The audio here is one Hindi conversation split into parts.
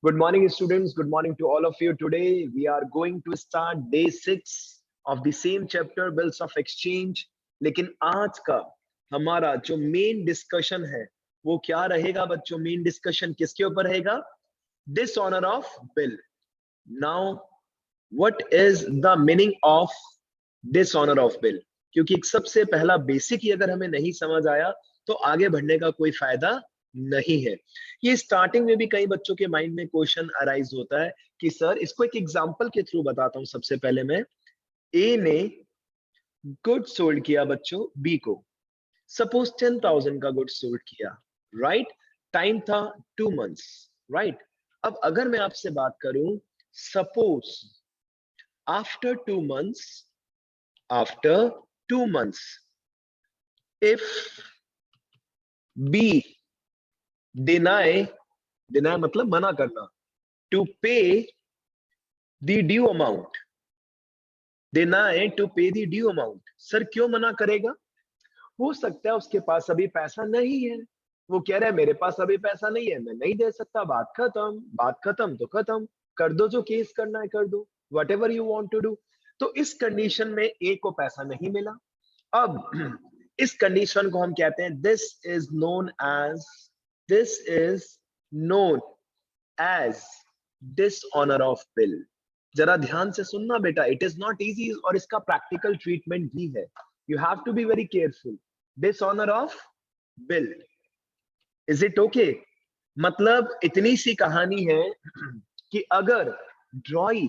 Good morning, students. Good morning to all of you. Today, we are going to start day 6 of the same chapter, Bills of Exchange. लेकिन आज का हमारा जो मेन डिस्कशन है वो क्या रहेगा बच्चों? मेन डिस्कशन किसके ऊपर रहेगा? Dishonour of bill. Now what is the meaning of dishonour of bill? क्योंकि एक सबसे पहला बेसिक ही अगर हमें नहीं समझ आया तो आगे बढ़ने का कोई फायदा नहीं है. ये स्टार्टिंग में भी कई बच्चों के माइंड में क्वेश्चन अराइज होता है कि सर, इसको एक एग्जांपल के थ्रू बताता हूं. सबसे पहले मैं, ए ने गुड सोल्ड किया बच्चों बी को. सपोज 10,000 का गुड सोल्ड किया, राइट. टाइम था 2 months, राइट. अब अगर मैं आपसे बात करूं, suppose after 2 months, after 2 months, if be deny, deny मतलब मना करना, to pay the due amount, deny to pay the due amount. Sir क्यों मना करेगा? हो सकता है उसके पास अभी पैसा नहीं है. वो कह रहा है मेरे पास अभी पैसा नहीं है, मैं नहीं दे सकता. बात खत्म. बात खत्म तो खत्म. कर दो जो केस करना है कर दो, whatever you want to do. तो इस कंडीशन में ए को पैसा नहीं मिला. अब इस कंडीशन को हम कहते हैं this is known as dishonour of bill. जरा ध्यान से सुनना बेटा, इट इज नॉट इजी और इसका प्रैक्टिकल ट्रीटमेंट भी है. You have to be very careful. Dishonour of bill. Is it okay? मतलब इतनी सी कहानी है कि अगर ड्रॉई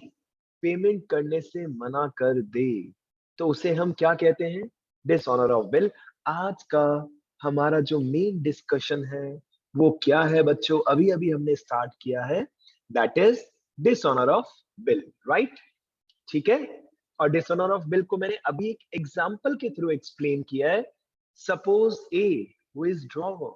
पेमेंट करने से मना कर दे तो उसे हम क्या कहते हैं? Dishonour of bill. आज का हमारा जो मेन डिस्कशन है वो क्या है बच्चों? अभी अभी हमने स्टार्ट किया है. That is dishonour of bill, right. ठीक है. और डिसऑनर ऑफ बिल को मैंने अभी एक एग्जांपल के थ्रू एक्सप्लेन किया है. Suppose A who is drawer,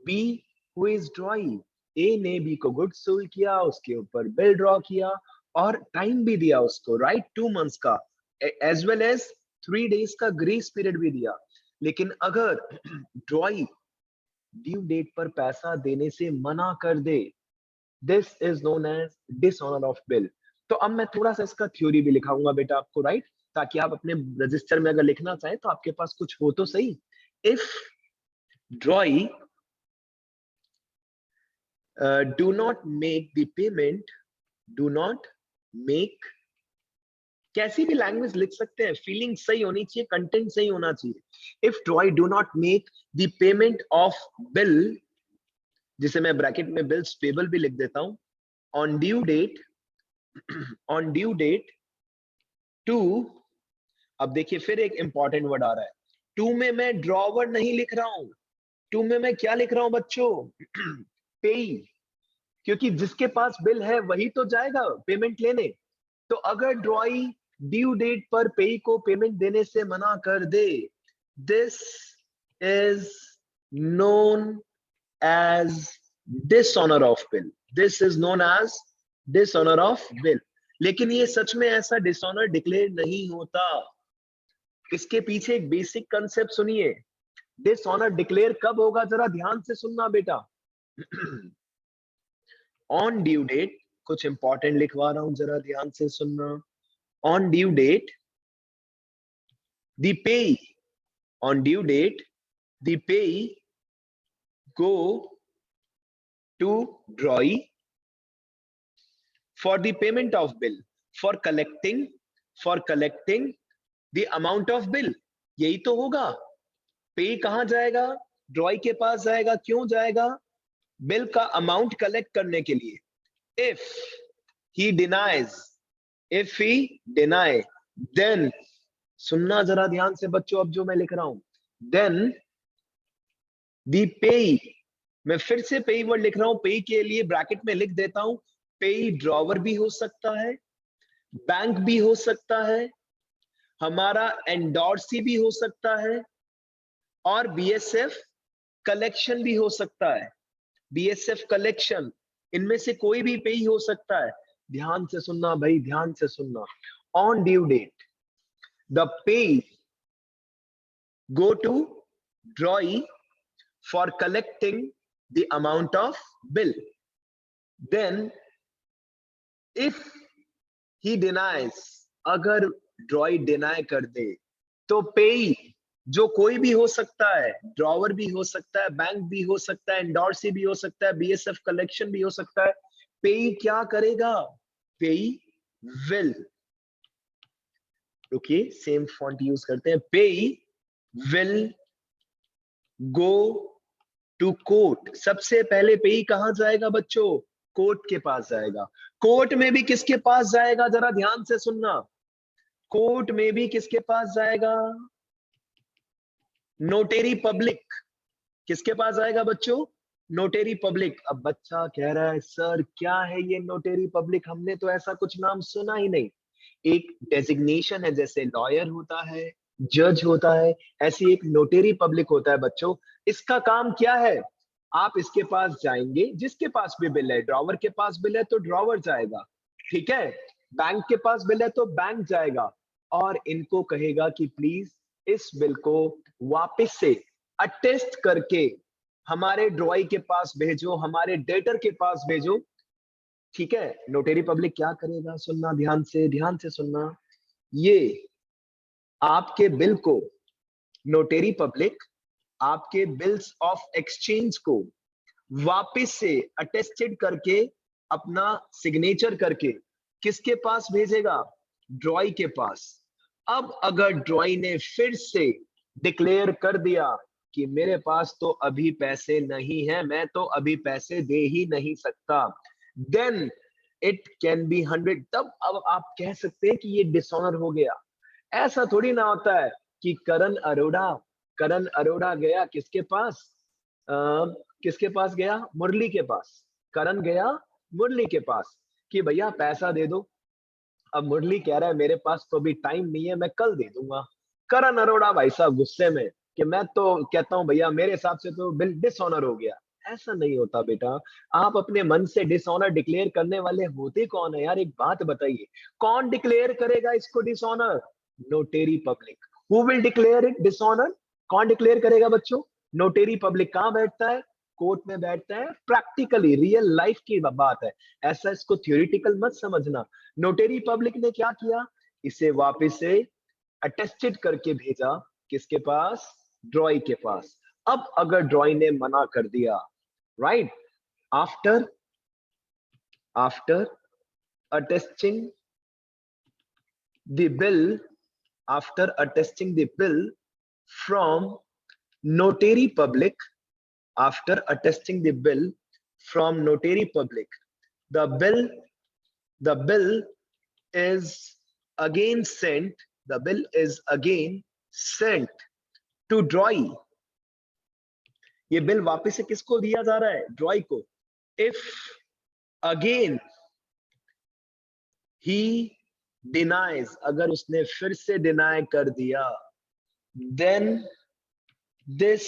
B who is drawing. A ने बी को गुड सोल्ड किया, उसके ऊपर बिल ड्रॉ किया और टाइम भी दिया उसको, राइट, 2 months का, एज वेल एज 3 days का ग्रेस पीरियड भी दिया. लेकिन अगर ड्रॉई ड्यू डेट पर पैसा देने से मना कर दे, this is known as dishonour of bill. तो अब मैं थोड़ा सा इसका थ्योरी भी लिखाऊंगा बेटा आपको, राइट, ताकि आप अपने रजिस्टर में अगर लिखना चाहें तो आपके पास कुछ हो तो सही. If ड्रॉई do not make the payment, do not make, कैसी भी लैंग्वेज लिख सकते हैं, फीलिंग सही होनी चाहिए, कंटेंट सही होना चाहिए. If ड्रॉई do not make the payment of bill, जिसे मैं ब्रैकेट में बिल्स पेबल भी लिख देता हूं, on due date, on due date too. अब देखिए फिर एक इंपॉर्टेंट वर्ड आ रहा है. टू में मैं ड्रॉवर नहीं लिख रहा हूं. टू में मैं क्या लिख रहा हूं बच्चों? पेई. क्योंकि जिसके पास बिल है वही तो जाएगा पेमेंट लेने. तो अगर ड्रॉई ड्यू डेट पर पे को पेमेंट देने से मना कर दे, this is known as dishonour of bill. This is known as dishonour of bill. लेकिन ये सच में ऐसा डिसऑनर डिक्लेयर नहीं होता. इसके पीछे एक बेसिक कंसेप्ट सुनिए. डिसऑनर डिक्लेयर कब होगा? जरा ध्यान से सुनना बेटा. ऑन ड्यू डेट, कुछ इंपॉर्टेंट लिखवा रहा हूं, जरा ध्यान से सुनना. On due date the pay, on due date the pay go to drawee for the payment of bill, for collecting the amount of bill. यही तो होगा. पे कहां जाएगा? ड्रॉई के पास जाएगा. क्यों जाएगा? बिल का अमाउंट कलेक्ट करने के लिए. if he denies, if he deny, then, सुनना जरा ध्यान से बच्चों अब जो मैं लिख रहा हूं, then the pay, मैं फिर से पे वर्ड लिख रहा हूं. पे के लिए ब्रैकेट में लिख देता हूं, पे ड्रॉवर भी हो सकता है, बैंक भी हो सकता है, हमारा एंडोर्सी भी हो सकता है, और बीएसएफ कलेक्शन भी हो सकता है. बीएसएफ कलेक्शन, इनमें से कोई भी पे हो सकता है. ध्यान से सुनना भाई, ध्यान से सुनना. On due date the pay go to drawee for collecting the amount of bill. Then if he denies, अगर ड्रॉई डिनाई कर दे, तो पेई, जो कोई भी हो सकता है, ड्रॉवर भी हो सकता है, बैंक भी हो सकता है, एंडोर्सी भी हो सकता है, बीएसएफ कलेक्शन भी हो सकता है, पेई क्या करेगा? पेई विल, रुकिए सेम फॉन्ट यूज करते हैं, पेई विल गो टू कोर्ट। सबसे पहले पेई कहां जाएगा बच्चों? कोर्ट के पास जाएगा। कोर्ट में भी किसके पास जाएगा? जरा ध्यान से सुनना, कोर्ट में भी किसके पास जाएगा? Notary public. किसके पास जाएगा बच्चों? Notary public. अब बच्चा कह रहा है सर क्या है ये नोटेरी पब्लिक, हमने तो ऐसा कुछ नाम सुना ही नहीं। एक डेजिग्नेशन है, जैसे लॉयर होता है, जज होता है, ऐसी एक नोटेरी पब्लिक होता है बच्चों। इसका काम क्या है? आप इसके पास जाएंगे, जिसके पास भी बिल है, ड्रॉवर के पास बिल है तो ड्रॉवर जाएगा, ठीक है, बैंक के पास बिल है तो बैंक जाएगा, और इनको कहेगा कि प्लीज इस बिल को वापस से अटेस्ट करके हमारे ड्रॉई के पास भेजो, हमारे डेटर के पास भेजो, ठीक है। नोटेरी पब्लिक क्या करेगा? सुनना ध्यान से सुनना, ये आपके बिल को, नोटेरी पब्लिक आपके बिल्स ऑफ एक्सचेंज को वापस से अटेस्टेड करके, अपना सिग्नेचर करके किसके पास भेजेगा? ड्रॉई के पास। अब अगर ड्रॉई ने फिर से डिक्लेयर कर दिया कि मेरे पास तो अभी पैसे नहीं है, मैं तो अभी पैसे दे ही नहीं सकता, देन इट कैन बी 100। तब अब आप कह सकते हैं कि ये डिसऑनर हो गया। ऐसा थोड़ी ना होता है कि करण अरोड़ा गया किसके पास? किसके पास गया? मुरली के पास। करण गया मुरली के पास कि भैया पैसा दे दो। अब मुरली कह रहा है मेरे पास तो अभी टाइम नहीं है, मैं कल दे दूंगा। करण अरोड़ा भाई साहब गुस्से में कि मैं तो कहता हूं भैया मेरे हिसाब से तो बिल डिसऑनर हो गया। ऐसा नहीं होता बेटा, आप अपने मन से डिसऑनर डिक्लेयर करने वाले होते कौन है यार? एक बात बताइए, कौन डिक्लेयर करेगा इसको dishonour? Notary public. Who will declare it dishonour? कौन डिक्लेयर करेगा बच्चों? Notary public. कहां बैठता है? कोर्ट में बैठता है। प्रैक्टिकली रियल लाइफ की बात है, ऐसा इसको थ्योरेटिकल मत समझना। नोटेरी पब्लिक ने क्या किया? इसे वापस से अटेस्टेड करके भेजा किसके पास? ड्रॉई के पास। अब अगर ड्रॉई ने मना कर दिया, right, after after attesting the bill, after attesting the bill from notary public, after attesting the bill from notary public, the bill the bill is again sent, the bill is again sent to drawee। ये बिल वापस से किसको दिया जा रहा है? ड्रॉई को। इफ अगेन ही डिनाइज, अगर उसने फिर से डिनाई कर दिया, then this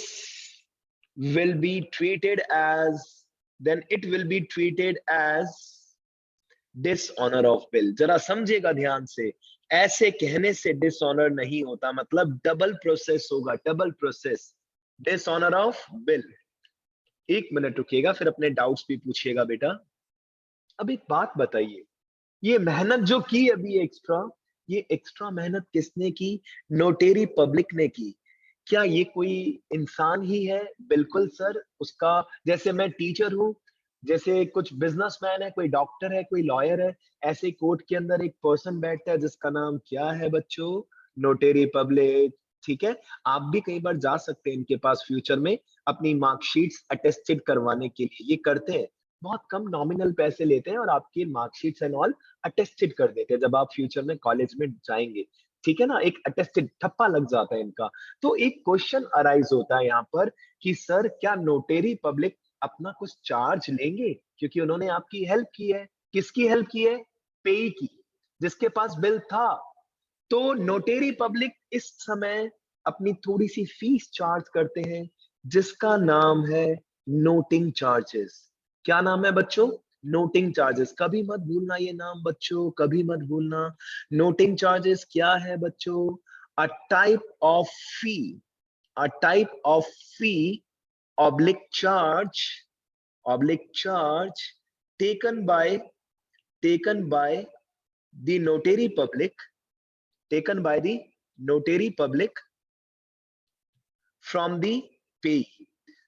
will be treated as, then it will be treated as dishonor of bill। जरा समझिएगा ध्यान से, ऐसे कहने से डिसऑनर नहीं होता, मतलब डबल प्रोसेस होगा, double process, dishonour of bill. एक मिनट रुकिएगा, फिर अपने डाउट्स भी पूछिएगा बेटा। अब एक बात बताइए, ये मेहनत जो की अभी एक्स्ट्रा, ये एक्स्ट्रा मेहनत किसने की? नोटेरी पब्लिक ने की। क्या ये कोई इंसान ही है? बिल्कुल सर, उसका, जैसे मैं टीचर हूं, जैसे कुछ बिजनेसमैन है, कोई डॉक्टर है, कोई लॉयर है, ऐसे कोर्ट के अंदर एक पर्सन बैठता है जिसका नाम क्या है बच्चों? Notary public. ठीक है, आप भी कई बार जा सकते हैं इनके पास फ्यूचर में अपनी मार्कशीट्स अटेस्टेड करवाने के लिए। ये करते हैं, बहुत कम नॉमिनल पैसे लेते हैं और आपकी मार्कशीट्स एंड ऑल अटेस्टेड कर देते हैं जब आप फ्यूचर में कॉलेज में जाएंगे, ठीक है ना, एक अटेस्टेड ठप्पा लग जाता है इनका। तो एक क्वेश्चन अराइज होता है यहाँ पर कि सर क्या नोटेरी पब्लिक अपना कुछ चार्ज लेंगे, क्योंकि उन्होंने आपकी हेल्प की है। किसकी हेल्प की है? पे की, जिसके पास बिल था। तो नोटेरी पब्लिक इस समय अपनी थोड़ी सी फीस चार्ज करते हैं, जिसका नाम है नोटिंग चार्जेस। क्या नाम है बच्चों? Noting charges. कभी मत भूलना ये नाम बच्चों, कभी मत भूलना। नोटिंग चार्जेस क्या है बच्चों? A type of fee, a type of fee oblique charge, oblique charge taken by the notary public, taken by the notary public from the payee.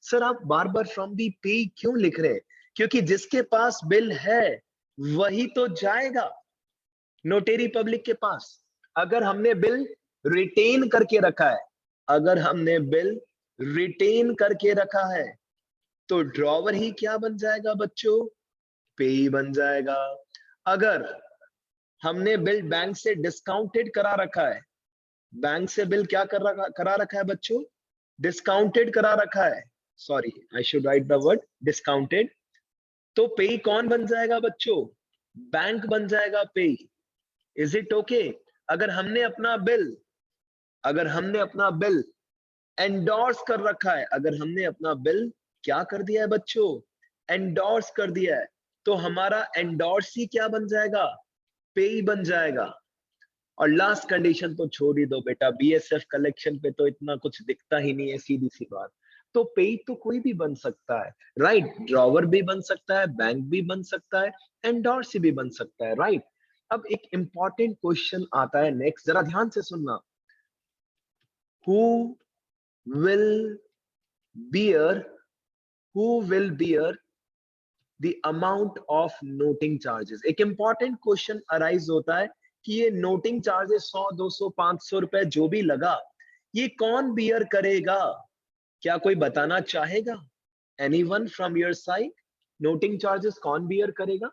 Sir आप बार बार फ्रॉम दी पे क्यों लिख रहे हैं? क्योंकि जिसके पास बिल है वही तो जाएगा नोटेरी पब्लिक के पास। अगर हमने बिल रिटेन करके रखा है, अगर हमने बिल रिटेन करके रखा है तो ड्रॉवर ही क्या बन जाएगा बच्चों? पेई बन जाएगा। अगर हमने बिल बैंक से डिस्काउंटेड करा रखा है, बैंक से बिल क्या करा रखा है बच्चों? डिस्काउंटेड करा रखा है, sorry I should write the word discounted, तो पेई कौन बन जाएगा बच्चों? बैंक बन जाएगा पेई। Is it okay? अगर हमने अपना बिल एंडोर्स कर रखा है, अगर हमने अपना बिल क्या कर दिया है बच्चों? एंडोर्स कर दिया है, तो हमारा एंडोर्सी क्या बन जाएगा? पेई बन जाएगा। और लास्ट कंडीशन तो छोड़ ही दो बेटा, बीएसएफ कलेक्शन पे तो इतना कुछ दिखता ही नहीं है, सीधी सी बात। तो पेई तो कोई भी बन सकता है, राइट? ड्रॉवर भी बन सकता है, बैंक भी बन सकता है, एंडोर्सी भी बन सकता है, राइट? अब एक इंपॉर्टेंट क्वेश्चन आता है नेक्स्ट, जरा ध्यान से सुनना। Who will bear the amount of noting charges? एक इंपॉर्टेंट क्वेश्चन अराइज होता है कि ये नोटिंग चार्जेस 100, 200, 500 रुपए जो भी लगा, ये कौन बियर करेगा? क्या कोई बताना चाहेगा? Anyone from your side? Noting charges कौन बियर करेगा?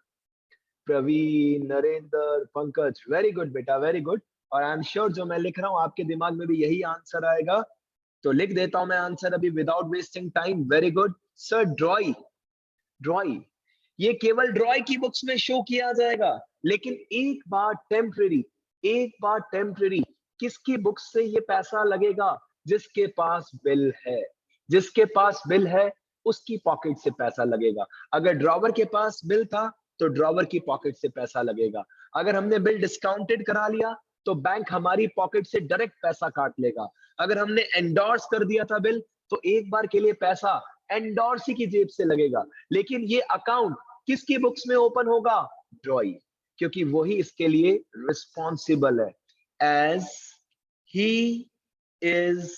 प्रवीण, नरेंद्र, पंकज, वेरी गुड बेटा, वेरी गुड। और आई एम श्योर जो मैं लिख रहा हूं आपके दिमाग में भी यही आंसर आएगा, तो लिख देता हूं मैं आंसर अभी without wasting time. Very good sir, ड्रॉई। ड्रॉई, ये केवल ड्रॉई की बुक्स में शो किया जाएगा, लेकिन एक बार टेम्परेरी किसकी बुक से ये पैसा लगेगा? जिसके पास बिल है, जिसके पास बिल है उसकी पॉकेट से पैसा लगेगा। अगर ड्रॉवर के पास बिल था तो ड्रॉवर की पॉकेट से पैसा लगेगा। अगर हमने बिल डिस्काउंटेड करा लिया तो बैंक हमारी पॉकेट से डायरेक्ट पैसा काट लेगा। अगर हमने एंडोर्स कर दिया था बिल तो एक बार के लिए पैसा एंडोर्सी की जेब से लगेगा। लेकिन ये अकाउंट किसकी बुक्स में ओपन होगा? ड्रॉई, क्योंकि वही इसके लिए रिस्पॉन्सिबल है। As he is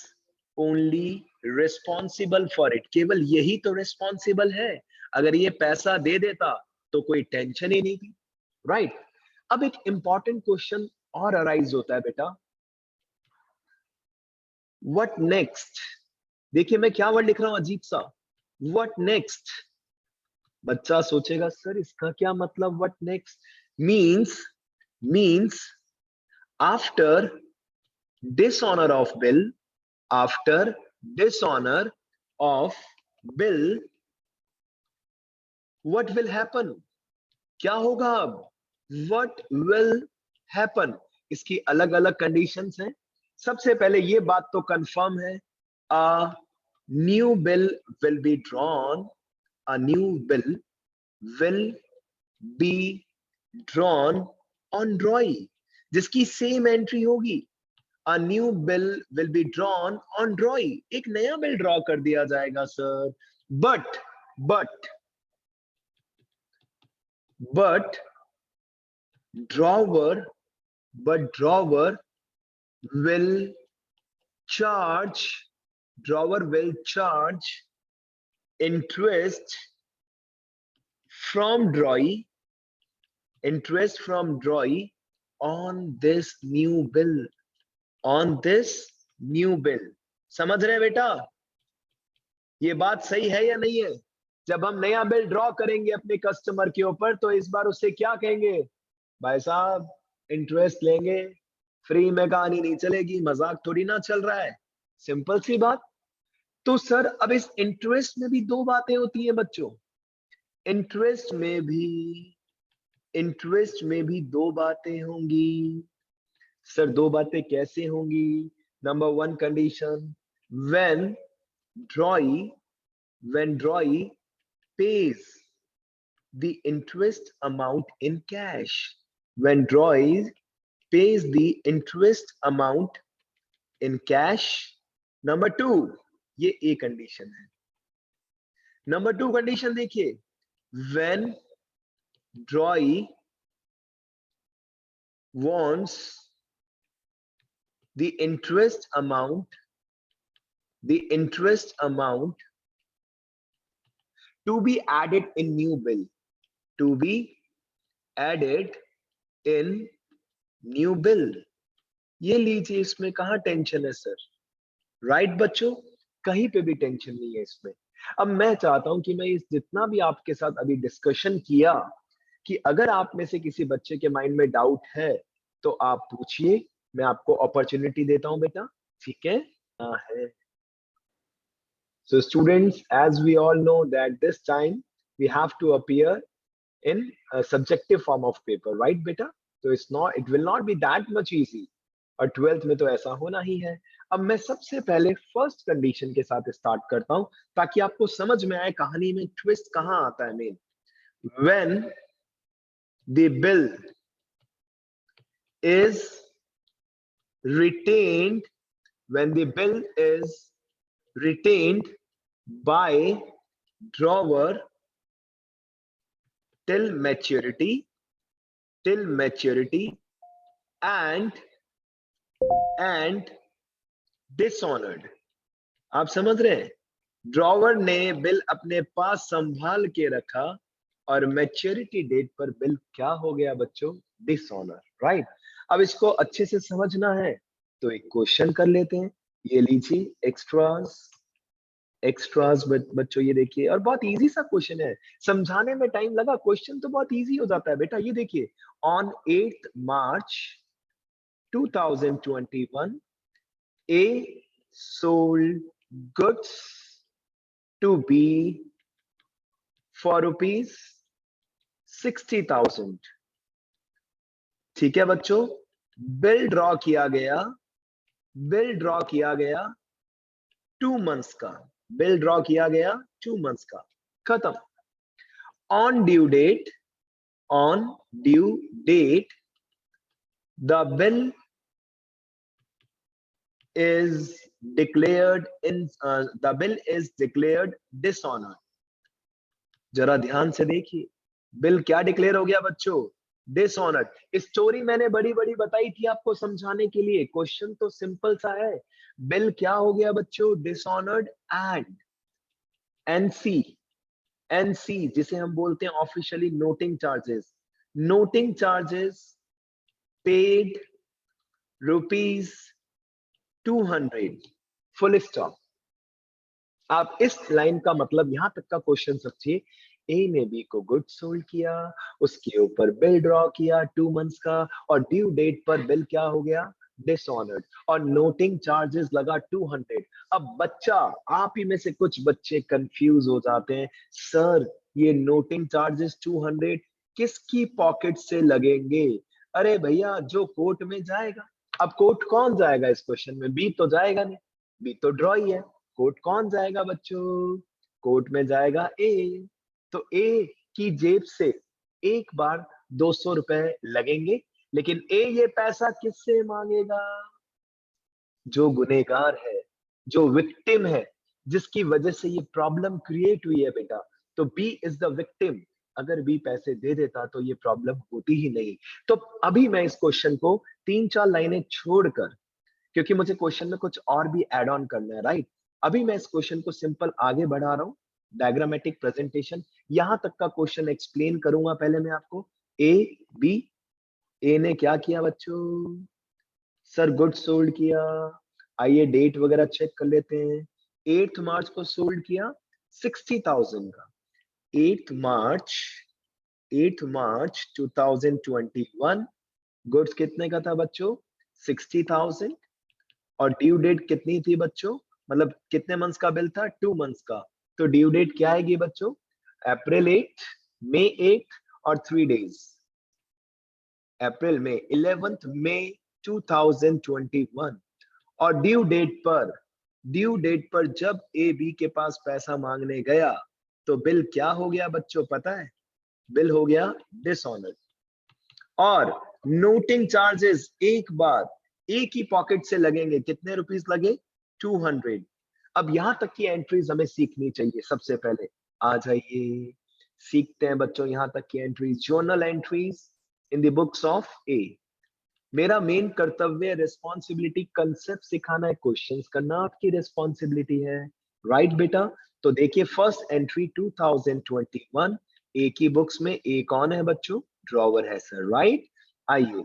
only responsible for it, केवल यही तो रिस्पॉन्सिबल है। अगर ये पैसा दे देता तो कोई टेंशन ही नहीं थी, राइट? अब एक इंपॉर्टेंट क्वेश्चन और अराइज होता है बेटा, व्हाट नेक्स्ट? देखिए मैं क्या वर्ड लिख रहा हूं अजीब सा, व्हाट नेक्स्ट। बच्चा सोचेगा सर इसका क्या मतलब? What next means after dishonour of bill, after dishonour of bill what will happen? क्या होगा अब? What will happen? इसकी अलग अलग कंडीशंस हैं। सबसे पहले ये बात तो कंफर्म है, a new bill will be drawn, a new bill will be drawn on drawee, जिसकी सेम एंट्री होगी। a new bill will be drawn on drawee, एक नया बिल ड्रॉ कर दिया जाएगा sir. but drawer will charge interest from drawee on this new bill, समझ रहे हैं बेटा? ये बात सही है या नहीं है? जब हम नया बिल ड्रॉ करेंगे अपने कस्टमर के ऊपर तो इस बार उससे क्या कहेंगे? भाई साहब इंटरेस्ट लेंगे, फ्री में कहानी नहीं चलेगी, मजाक थोड़ी ना चल रहा है, सिंपल सी बात। तो सर अब इस इंटरेस्ट में भी दो बातें होती हैं बच्चों, इंटरेस्ट में भी दो बातें होंगी। सर दो बातें कैसे होंगी? Number one condition, when drawee pays the interest amount in cash, when drawee pays the interest amount in cash. Number two, ये ए कंडीशन है। नंबर टू कंडीशन देखिए, when Drawee wants the interest amount to be added in new bill, to be added in new bill. ये लीजिए, इसमें कहाँ टेंशन है सर? राइट बच्चों, कहीं पे भी टेंशन नहीं है इसमें। अब मैं चाहता हूं कि मैं इस जितना भी आपके साथ अभी डिस्कशन किया, कि अगर आप में से किसी बच्चे के माइंड में डाउट है तो आप पूछिए, मैं आपको अपॉर्चुनिटी देता हूं बेटा, ठीक है? हाँ है। So students, as we all know that this time we have to appear in a subjective form of paper, right beta? So it will not be that much easy, और 12th में तो ऐसा होना ही है। अब मैं सबसे पहले फर्स्ट कंडीशन के साथ स्टार्ट करता हूं, ताकि आपको समझ में आए कहानी में ट्विस्ट कहां आता है main. When the bill is retained, when the bill is retained by drawer till maturity and dishonored, आप समझ रहे हैं? ड्रॉवर ने बिल अपने पास संभाल के रखा और मैच्योरिटी डेट पर बिल क्या हो गया बच्चों? Dishonour, right? अब इसको अच्छे से समझना है तो एक क्वेश्चन कर लेते हैं। ये लीजिए एक्स्ट्रास बच्चों, ये देखिए, और बहुत इजी सा क्वेश्चन है, समझाने में टाइम लगा, क्वेश्चन तो बहुत इजी हो जाता है बेटा। ये देखिए, on 8 March 2021 A sold goods to B for rupees 60,000। ठीक है बच्चों, बिल ड्रॉ किया गया 2 months का, बिल ड्रॉ किया गया 2 months का, खत्म। On due date the bill is declared dishonor। जरा ध्यान से देखिए, बिल क्या डिक्लेयर हो गया बच्चों? डिसऑनर्ड। स्टोरी मैंने बड़ी बड़ी बताई थी आपको समझाने के लिए, क्वेश्चन तो सिंपल सा है। बिल क्या हो गया बच्चों? डिसऑनर्ड। एंड एनसी जिसे हम बोलते हैं officially noting charges paid rupees 200, full stop. आप इस लाइन का मतलब यहां तक का क्वेश्चन समझिए, ए ने बी को गुड सोल्ड किया, उसके ऊपर बिल ड्रॉ किया 2 months का, और ड्यू डेट पर बिल क्या हो गया? डिसऑनर्ड, और नोटिंग चार्जेस लगा 200। अब बच्चा, आप ही में से कुछ बच्चे कंफ्यूज हो जाते हैं, सर ये नोटिंग चार्जेस 200 किसकी पॉकेट से लगेंगे? अरे भैया, जो कोर्ट में जाएगा। अब कोर्ट कौन जाएगा इस क्वेश्चन में? बी तो जाएगा नहीं, बी तो ड्रॉ ही है। कोर्ट कौन जाएगा बच्चों? कोर्ट में जाएगा ए। तो ए की जेब से एक बार 200 रुपए लगेंगे, लेकिन ए ये पैसा किससे मांगेगा? जो गुनेगार है, जो विक्टिम है, जिसकी वजह से ये प्रॉब्लम क्रिएट हुई है बेटा। तो बी इज द विक्टिम। अगर बी पैसे दे देता तो ये प्रॉब्लम होती ही नहीं। तो अभी मैं इस क्वेश्चन को 3-4 लाइनें छोड़कर, क्योंकि मुझे क्वेश्चन में कुछ और भी ऐड ऑन करना है, राइट? अभी मैं इस क्वेश्चन को सिंपल आगे बढ़ा रहा हूं, डायग्रामेटिक प्रेजेंटेशन, यहां तक का क्वेश्चन एक्सप्लेन करूंगा पहले मैं आपको। ए बी, ए ने क्या किया बच्चों? सर गुड सोल्ड किया। आइए डेट वगैरह चेक कर लेते हैं। 8 मार्च को सोल्ड किया 60,000 का। 8 मार्च 2021 गुड्स कितने का था बच्चों? 60,000। और ड्यू डेट कितनी थी बच्चों? मतलब कितने मंथ्स का बिल था? 2 months का। तो ड्यू डेट क्या आएगी बच्चों? अप्रैल 8, मई 8 और 3 days। अप्रैल में 11th मई 2021। और ड्यू डेट पर जब ए बी के पास पैसा मांगने गया तो बिल क्या हो गया बच्चों पता है? बिल हो गया डिसऑनर। और नोटिंग चार्जेस एक बार एक ही पॉकेट से लगेंगे, कितने रुपीस लगे? 200। अब यहां तक की एंट्रीज हमें सीखनी चाहिए। सबसे पहले आ जाइए, सीखते हैं बच्चों यहां तक की entries, journal entries in the books of A. मेरा मेन कर्तव्य, रिस्पॉन्सिबिलिटी, कंसेप्ट सिखाना है, क्वेश्चंस करना आपकी रिस्पॉन्सिबिलिटी है, राइट बेटा। तो देखिए फर्स्ट एंट्री 2021 ए की बुक्स में, ए कौन है बच्चों, ड्रॉवर है सर, राइट। आइए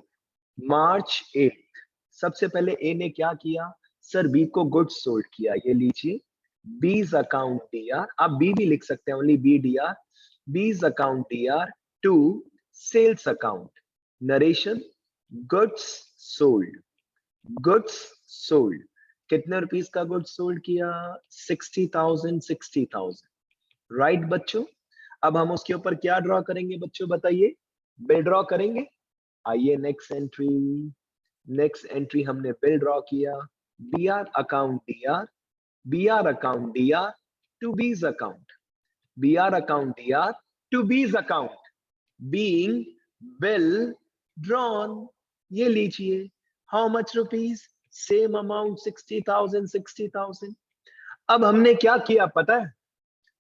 मार्च 8, सबसे पहले ए ने क्या किया सर, बी को गुड्स सोल्ड किया, ये लीजिए बीज अकाउंट डी आर, आप बी भी लिख सकते हैं, only B D R, B's account D R to sales account, narration goods sold, goods sold, कितने रुपीस का गुड्स सोल्ड किया, 60,000, 60,000, राइट बच्चों। अब हम उसके ऊपर क्या ड्रॉ करेंगे बच्चों, बताइए, बिल ड्रॉ करेंगे। आइए नेक्स्ट एंट्री, नेक्स्ट एंट्री हमने बिल ड्रॉ किया, B R account D R, B R account D R to B's account, B R account D R to B's account, being bill drawn, ये लीजिए, how much rupees, same amount 60,000, 60,000। अब हमने क्या किया पता है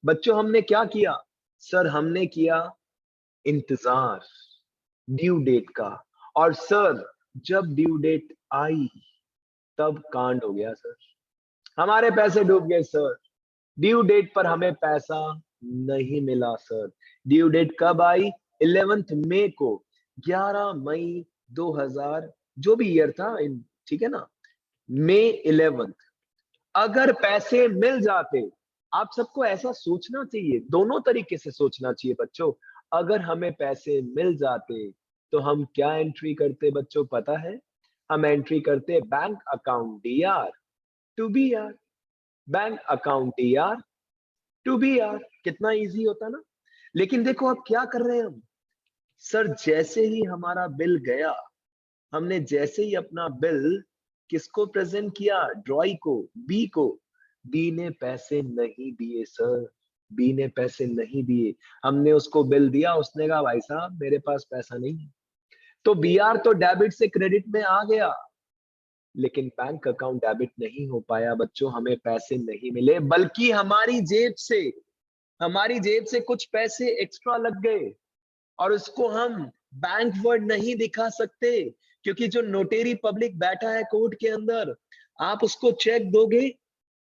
बच्चों, हमने क्या किया सर, हमने किया इंतजार ड्यू डेट का, और सर जब ड्यू डेट आई तब कांड हो गया सर, हमारे पैसे डूब गए सर, ड्यू डेट पर हमें पैसा नहीं मिला सर। ड्यू डेट कब आई, 11 मई को, 11 मई 2000 जो भी ईयर था, ठीक है ना, मई 11। अगर पैसे मिल जाते, आप सबको ऐसा सोचना चाहिए, दोनों तरीके से सोचना चाहिए बच्चों, अगर हमें पैसे मिल जाते तो हम क्या एंट्री करते बच्चों पता है, हम एंट्री करते bank account D R to B R, bank account D R to B R, कितना इजी होता ना। लेकिन देखो अब क्या कर रहे हैं हम सर, जैसे ही हमारा बिल गया, हमने जैसे ही अपना बिल किसको प्रेजेंट किया, ड्रॉई को, बी को, बी ने पैसे नहीं दिए सर, बी ने पैसे नहीं दिए, हमने उसको बिल दिया, उसने कहा भाई साहब मेरे पास पैसा नहीं है, तो बी आर तो डेबिट से क्रेडिट में आ गया, लेकिन बैंक अकाउंट डेबिट नहीं हो पाया बच्चों, हमें पैसे नहीं मिले, बल्कि हमारी जेब से कुछ पैसे एक्स्ट्रा लग गए, और उसको हम बैंक वर्ड नहीं दिखा सकते, क्योंकि जो नोटेरी पब्लिक बैठा है कोर्ट के अंदर, आप उसको चेक दोगे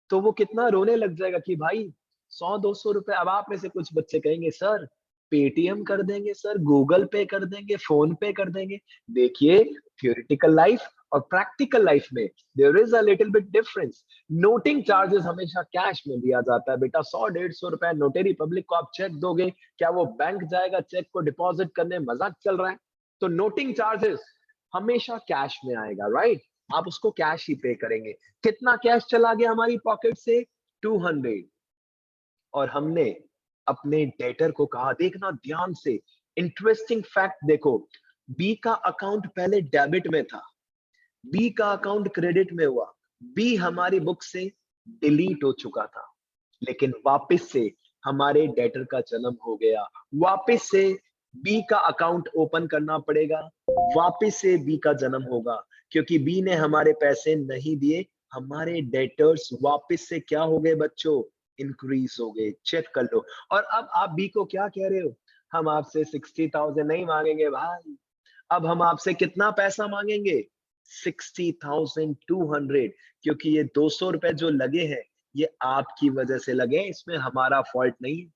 तो वो कितना रोने लग जाएगा कि भाई 100-200 रुपए। अब आप में से कुछ बच्चे कहेंगे सर पेटीएम कर देंगे सर, गूगल पे कर देंगे, फोन पे कर देंगे। देखिए थियोरिटिकल लाइफ और प्रैक्टिकल लाइफ में there is a little bit difference. Noting charges हमेशा कैश में दिया जाता है बेटा, 100-150 रुपए नोटेरी पब्लिक को आप चेक दोगे, क्या वो बैंक जाएगा चेक को डिपॉजिट करने, मजाक चल रहा है। तो नोटिंग चार्जेस हमेशा कैश में आएगा, राइट, आप उसको कैश ही पे करेंगे। कितना कैश चला गया हमारी पॉकेट से, 200, और हमने अपने डेटर को कहा, देखना ध्यान से, इंटरेस्टिंग फैक्ट देखो, बी का अकाउंट पहले डेबिट में था, बी का अकाउंट क्रेडिट में हुआ, बी हमारी बुक से डिलीट हो चुका था, लेकिन वापस से हमारे डेटर का जन्म हो गया, वापस से बी का अकाउंट ओपन करना पड़ेगा, वापस से बी का जन्म होगा, क्योंकि बी ने हमारे पैसे नहीं दिए, हमारे डेटर्स वापस से क्या हो गए बच्चों, इंक्रीज हो गए, चेक कर लो। और अब आप बी को क्या कह रहे हो, हम आपसे 60,000 नहीं मांगेंगे भाई, अब हम आपसे कितना पैसा मांगेंगे, 60,200, क्योंकि ये 200 रुपए जो लगे हैं ये आपकी वजह से लगे, इसमें हमारा फॉल्ट नहीं है,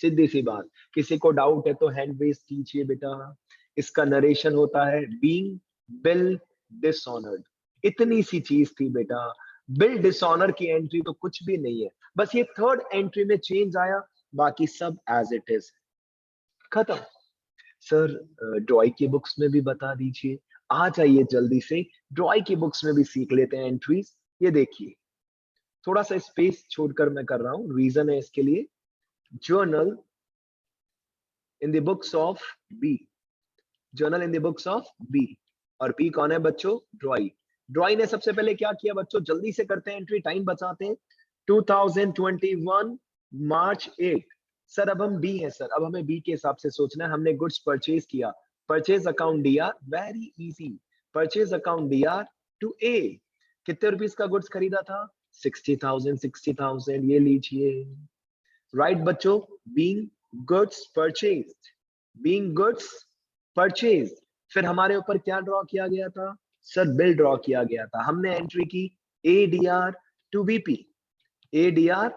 सीधी सी बात। किसी को डाउट है तो हैंड रेज कीजिए बेटा। इसका नरेशन होता है बीइंग बिल डिसऑनर्ड, इतनी सी चीज थी बेटा, बिल डिसऑनर की एंट्री तो कुछ भी नहीं है, बस ये थर्ड एंट्री में चेंज आया, बाकी सब एज इट इज, खत्म। सर ड्रॉई की बुक्स में भी बता दीजिए, आ जाइए जल्दी से, ड्रॉई की बुक्स में भी सीख लेते हैं एंट्रीज। ये देखिए थोड़ा सा स्पेस छोड़कर मैं कर रहा हूं, रीजन है इसके लिए, journal in the books of B, journal in the books of B, और बी कौन है बच्चों, ड्रॉई। ड्रॉई ने सबसे पहले क्या किया बच्चों, जल्दी से करते हैं एंट्री, टाइम बचाते हैं, 2021 मार्च 8। सर अब हम बी हैं सर, अब हमें बी के हिसाब से सोचना है, हमने गुड्स परचेज किया, purchase account D R, very easy, purchase account D R to A, कितने रुपीस का गुड्स खरीदा था, 60,000, 60,000, ये लीजिए, राइट बच्चों, being goods purchased, being goods purchased. फिर हमारे ऊपर क्या ड्रॉ किया गया था सर? बिल ड्रॉ किया गया था। हमने एंट्री की ADR to BP, ADR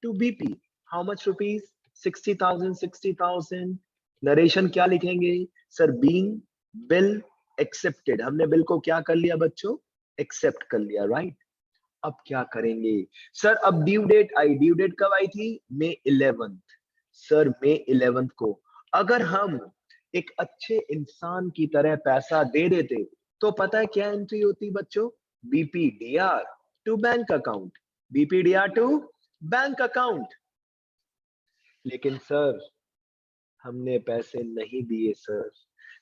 to BP, how much rupees? 60,000, 60,000। Narration क्या लिखेंगे सर? Being bill accepted. हमने बिल को क्या कर लिया बच्चों? एक्सेप्ट कर लिया, राइट। अब क्या करेंगे सर? अब ड्यू डेट आई। ड्यू डेट कब आई थी? May 11th। Sir May 11th को अगर हम एक अच्छे इंसान की तरह पैसा दे देते तो पता है क्या एंट्री होती बच्चों? BPDR to bank account, BPDR to bank account. लेकिन सर हमने पैसे नहीं दिए सर।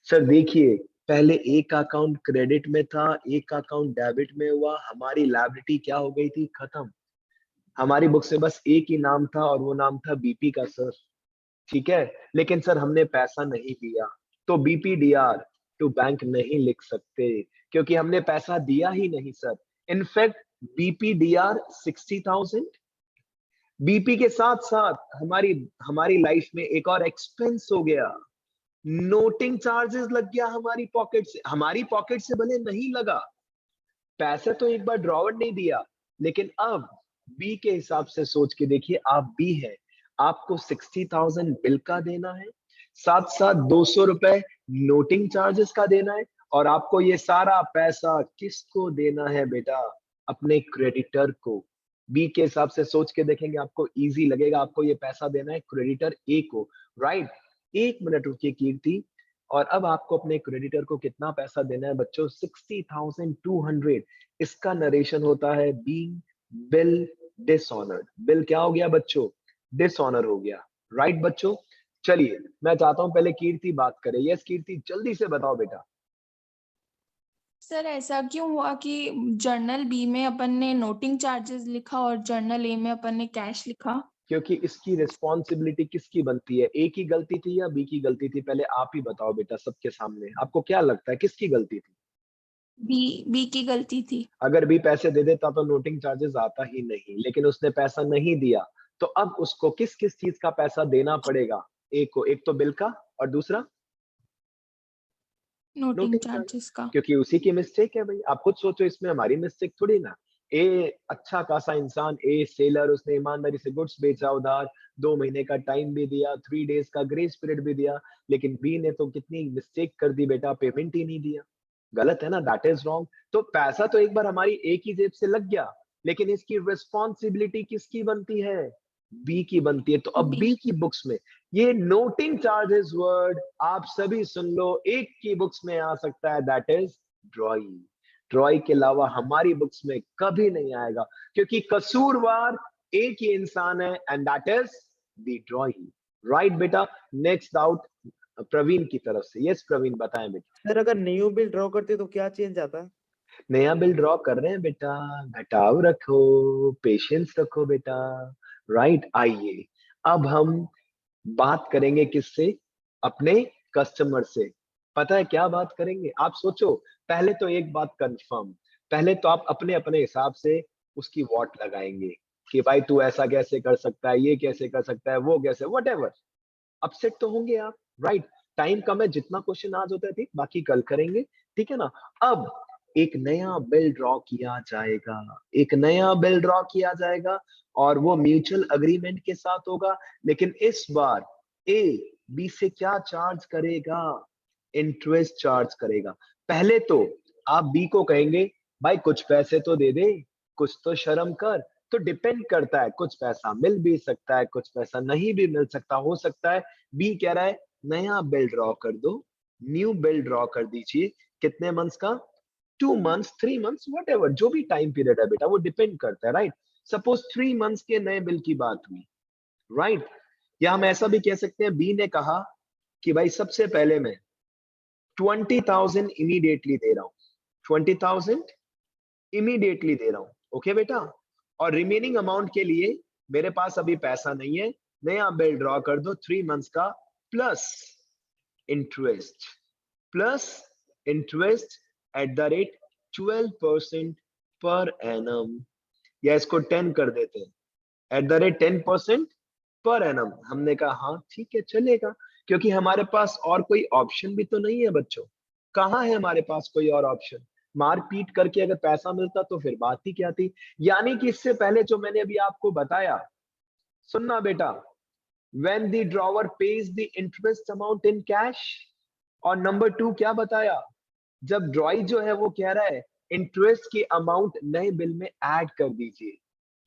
सर देखिए, पहले एक अकाउंट क्रेडिट में था, एक अकाउंट डेबिट में हुआ, हमारी लायबिलिटी क्या हो गई थी? खत्म। हमारी बुक से बस एक ही नाम था और वो नाम था BP का सर, ठीक है। लेकिन सर हमने पैसा नहीं दिया तो BPDR टू बैंक नहीं लिख सकते क्योंकि हमने पैसा दिया ही नहीं सर। In fact BPDR 60,000। BP के साथ साथ हमारी हमारी लाइफ में एक और एक्सपेंस हो गया, नोटिंग चार्जेस लग गया हमारी पॉकेट से। हमारी पॉकेट से भले नहीं लगा, पैसे तो एक बार ड्रॉवर नहीं दिया, लेकिन अब बी के हिसाब से सोच के देखिए, आप बी है, आपको 60,000 बिल का देना है, साथ साथ 200 रुपए नोटिंग चार्जेस का देना है, और आपको ये सारा पैसा किसको देना है बेटा? अपने क्रेडिटर को। बी के हिसाब से सोच के देखेंगे, आपको इजी लगेगा। आपको ये पैसा देना है क्रेडिटर ए को, राइट। 1 मिनट रुकिए कीर्ति। और अब आपको अपने क्रेडिटर को कितना पैसा देना है बच्चों? 60,200। इसका नरेशन होता है बीइंग बिल डिसऑनर्ड। बिल क्या हो गया बच्चों? डिसऑनर हो गया, राइट बच्चों। चलिए मैं चाहता हूं पहले कीर्ति बात करे। यस कीर्ति, जल्दी से बताओ बेटा। सर ऐसा क्यों हुआ कि जर्नल बी में अपन ने नोटिंग चार्जेस लिखा और जर्नल ए में अपन ने कैश लिखा? क्योंकि इसकी रिस्पॉन्सिबिलिटी किसकी बनती है? ए की गलती थी या बी की गलती थी? पहले आप ही बताओ बेटा सबके सामने, आपको क्या लगता है किसकी गलती थी? बी की गलती थी। अगर बी पैसे दे देता तो नोटिंग चार्जेस आता ही नहीं, लेकिन उसने पैसा नहीं दिया, तो अब उसको किस किस चीज का पैसा देना पड़ेगा? ए को, एक तो बिल का और दूसरा नोटिंग नोटिंग चार्ज, चार्जेस का। क्योंकि उसी की मिस्टेक है भाई। आप खुद सोचो, इसमें हमारी मिस्टेक थोड़ी ना। ए अच्छा खासा इंसान, ए सेलर, उसने ईमानदारी से गुड्स बेचा उधार, 2 महीने का टाइम भी दिया, 3 डेज का ग्रेस पीरियड भी दिया, लेकिन बी ने तो कितनी मिस्टेक कर दी बेटा, पेमेंट ही नहीं दिया। गलत है ना, दैट इज रॉन्ग। तो पैसा तो एक बार हमारी ए की जेब से लग गया, लेकिन इसकी रिस्पॉन्सिबिलिटी किसकी बनती है? बी की बनती है। तो अब बी। बी की बुक्स में ये नोटिंग चार्जेस वर्ड आप सभी सुन लो, एक की बुक्स में आ सकता है, दैट इज ड्रॉई। ड्रॉई के अलावा हमारी बुक्स में कभी नहीं आएगा, क्योंकि कसूरवार एक ही इंसान है, and that is the ड्रॉई, right बेटा। नेक्स्ट डाउट प्रवीण की तरफ से। यस प्रवीण, बताएं बेटा। सर अगर न्यू बिल ड्रॉ करते तो क्या चेंज आता है? नया बिल ड्रॉ कर रहे हैं बेटा, घटाव रखो, पेशेंस रखो बेटा, राइट। आइए अब हम बात करेंगे किससे? अपने कस्टमर से। पता है क्या बात करेंगे? आप सोचो, पहले तो एक बात कंफर्म, पहले तो आप अपने अपने हिसाब से उसकी वॉट लगाएंगे कि भाई तू ऐसा कैसे कर सकता है, ये कैसे कर सकता है, वो कैसे, वट एवर। अपसेट तो होंगे आप, राइट। टाइम कम है, जितना क्वेश्चन आज होता है ठीक, बाकी कल करेंगे, ठीक है ना। अब एक नया बिल ड्रॉ किया जाएगा, एक नया बिल ड्रॉ किया जाएगा, और वो म्यूचुअल अग्रीमेंट के साथ होगा। लेकिन इस बार ए बी से क्या चार्ज करेगा? इंटरेस्ट चार्ज करेगा। पहले तो आप बी को कहेंगे भाई कुछ पैसे तो दे दे, कुछ तो शर्म कर। तो डिपेंड करता है, कुछ पैसा मिल भी सकता है, कुछ पैसा नहीं भी मिल सकता, हो सकता है बी कह रहा है नया बिल ड्रॉ कर दो, न्यू बिल ड्रॉ कर दीजिए। कितने मंथ्स का? 2 मंथ्स, 3 मंथ्स, वट एवर, जो भी टाइम पीरियड है बेटा, वो डिपेंड करता है, राइट। सपोज 3 मंथ्स के नए बिल की बात हुई, राइट। या हम ऐसा भी कह सकते हैं, बी ने कहा कि भाई सबसे पहले मैं 20,000 इमीडिएटली दे रहा हूं, 20,000 इमीडिएटली दे रहा हूं, ओके बेटा। और रिमेनिंग अमाउंट के लिए मेरे पास अभी पैसा नहीं है, नया बिल ड्रॉ कर दो 3 मंथ्स का, plus interest, plus interest at the rate 12% per annum, या इसको 10 कर देते हैं, at the rate 10% per annum. हमने कहा हाँ ठीक है चलेगा, क्योंकि हमारे पास और कोई ऑप्शन भी तो नहीं है बच्चों। कहाँ है हमारे पास कोई और ऑप्शन? मार पीट करके अगर पैसा मिलता तो फिर बात ही क्या थी। यानी कि इससे पहले जो मैंने अभी आपको बताया, सुनना बेटा, when the drawer pays the interest amount in cash, और नंबर 2 क्या बताया, जब ड्रॉई जो है वो कह रहा है इंटरेस्ट की अमाउंट नए बिल में ऐड कर दीजिए।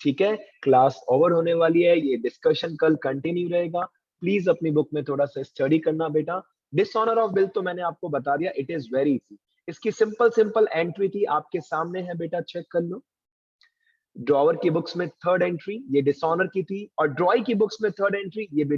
ठीक है, क्लास ओवर होने वाली है, ये डिस्कशन कल कंटिन्यू रहेगा। प्लीज अपनी बुक में थोड़ा सा स्टडी करना बेटा। डिसऑनर ऑफ बिल तो मैंने आपको बता दिया, इट इज वेरी इजी। इसकी सिंपल सिंपल एंट्री थी, आपके सामने है बेटा, चेक कर लो। ड्रॉवर की बुक्स में थर्ड एंट्री ये डिसऑनर की थी, और ड्रॉई की बुक्स में थर्ड एंट्री ये